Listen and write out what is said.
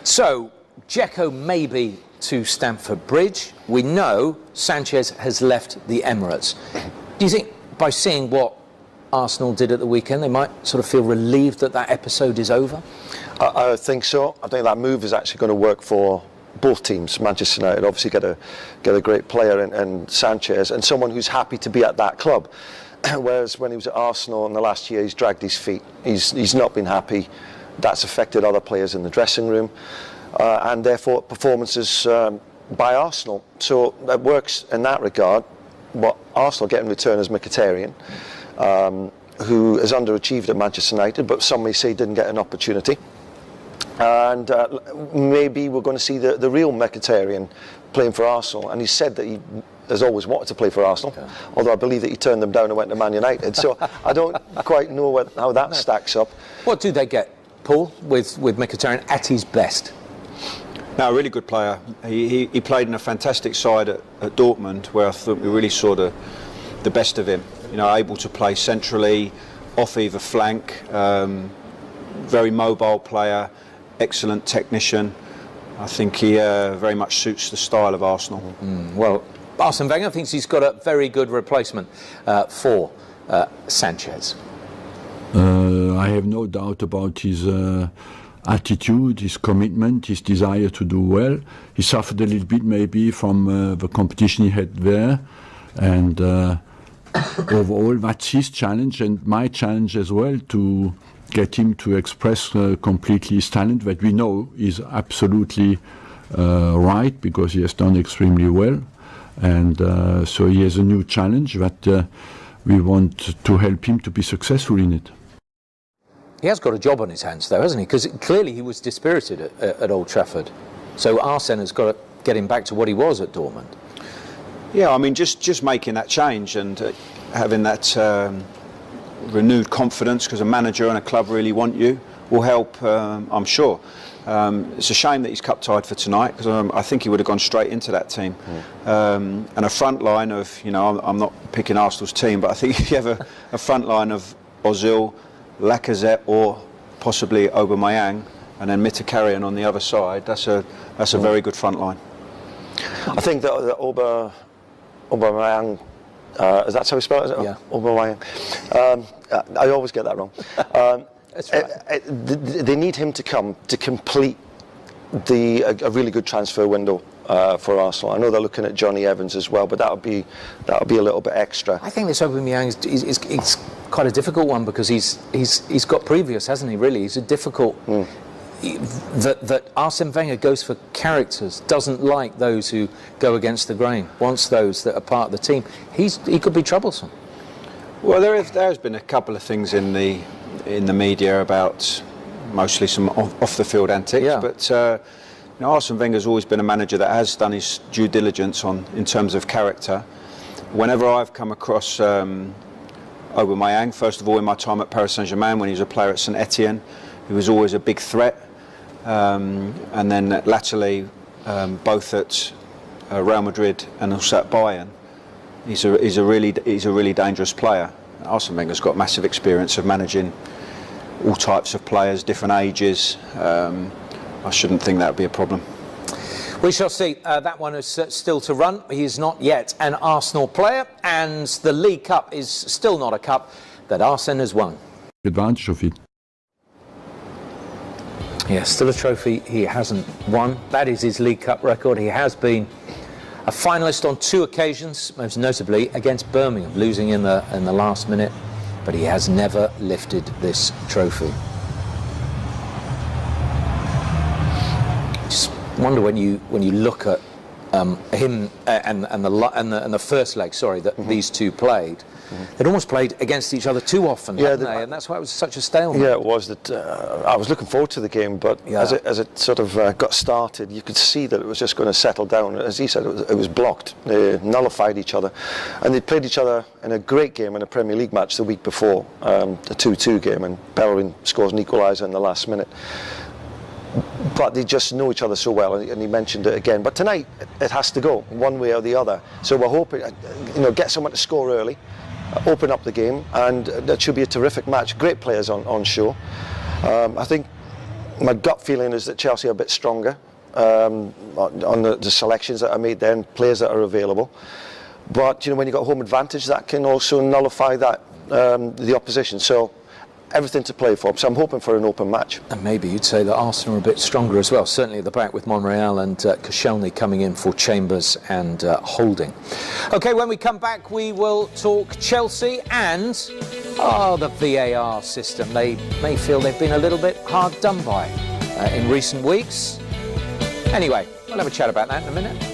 So, Dzeko may be to Stamford Bridge. We know Sanchez has left the Emirates. Do you think by seeing what Arsenal did at the weekend, they might sort of feel relieved that that episode is over? I think so. I think that move is actually going to work for both teams. Manchester United obviously get a great player in Sanchez, and someone who's happy to be at that club. Whereas when he was at Arsenal in the last year, he's dragged his feet. He's not been happy. That's affected other players in the dressing room, and therefore performances by Arsenal. So that works in that regard. What Arsenal get in return is Mkhitaryan, who has underachieved at Manchester United, but some may say didn't get an opportunity. And maybe we're going to see the real Mkhitaryan playing for Arsenal. And he said that he has always wanted to play for Arsenal, although I believe that he turned them down and went to Man United. So I don't quite know how that stacks up. What do they get, Paul, with Mkhitaryan at his best? No, a really good player. He played in a fantastic side at Dortmund, where I thought we really saw the best of him. You know, able to play centrally, off either flank, very mobile player, excellent technician. I think he very much suits the style of Arsenal. Well, Arsene Wenger thinks he's got a very good replacement for Sanchez. I have no doubt about his attitude, his commitment, his desire to do well. He suffered a little bit maybe from the competition he had there, and overall that's his challenge and my challenge as well, to get him to express completely his talent that we know is absolutely right, because he has done extremely well. And so he has a new challenge that we want to help him to be successful in it. He has got a job on his hands, though, hasn't he? Because clearly he was dispirited at Old Trafford. So Arsene has got to get him back to what he was at Dortmund. Yeah, I mean, just making that change and having that renewed confidence, because a manager and a club really want you, will help, I'm sure. It's a shame that he's cup tied for tonight, because I think he would have gone straight into that team. And a front line of, you know, I'm not picking Arsenal's team, but I think if you have a front line of Ozil, Lacazette, or possibly Aubameyang, and then Mkhitaryan on the other side, that's a very good front line. I think that Aubameyang, is that how we spell it? Yeah. Aubameyang. I always get that wrong. That's right. They need him to come to complete a really good transfer window for Arsenal. I know they're looking at Johnny Evans as well, but that would be a little bit extra. I think this Aubameyang is quite a difficult one, because he's got previous, hasn't he? Really, he's a difficult. That Arsene Wenger goes for characters, doesn't like those who go against the grain, wants those that are part of the team. He could be troublesome. Well, there has been a couple of things in the media about mostly some off the field antics, but you know, Arsene Wenger's always been a manager that has done his due diligence in terms of character. Whenever I've come across Aubameyang, first of all in my time at Paris Saint-Germain when he was a player at St Etienne, he was always a big threat, and then latterly both at Real Madrid and also at beIN, he's a really dangerous player. Arsene Wenger's got massive experience of managing all types of players, different ages. I shouldn't think that would be a problem. We shall see. That one is still to run. He is not yet an Arsenal player, and the League Cup is still not a cup that Arsene has won. Advantage of it. Yeah, still a trophy he hasn't won. That is his League Cup record. He has been a finalist on 2 occasions, most notably against Birmingham, losing in the last minute, but he has never lifted this trophy. Just wonder when you look at him and the first leg, that these two played. They'd almost played against each other too often, hadn't they? And that's why it was such a stalemate. Yeah, it was. That I was looking forward to the game, but as it sort of got started, you could see that it was just going to settle down. As he said, it was blocked. They nullified each other, and they played each other in a great game in a Premier League match the week before, the 2-2 game, and Bellerin scores an equaliser in the last minute. But they just know each other so well, and he mentioned it again. But tonight, it has to go one way or the other. So we're hoping, get someone to score early, open up the game, and that should be a terrific match. Great players on show. I think My gut feeling is that Chelsea are a bit stronger on the selections that are made there and players that are available. But when you've got home advantage, that can also nullify that the opposition. So everything to play for. So I'm hoping for an open match. And maybe you'd say that Arsenal are a bit stronger as well, certainly at the back with Monreal and Koscielny coming in for Chambers and Holding. OK, when we come back, we will talk Chelsea and the VAR system. They may feel they've been a little bit hard done by in recent weeks. Anyway, we'll have a chat about that in a minute.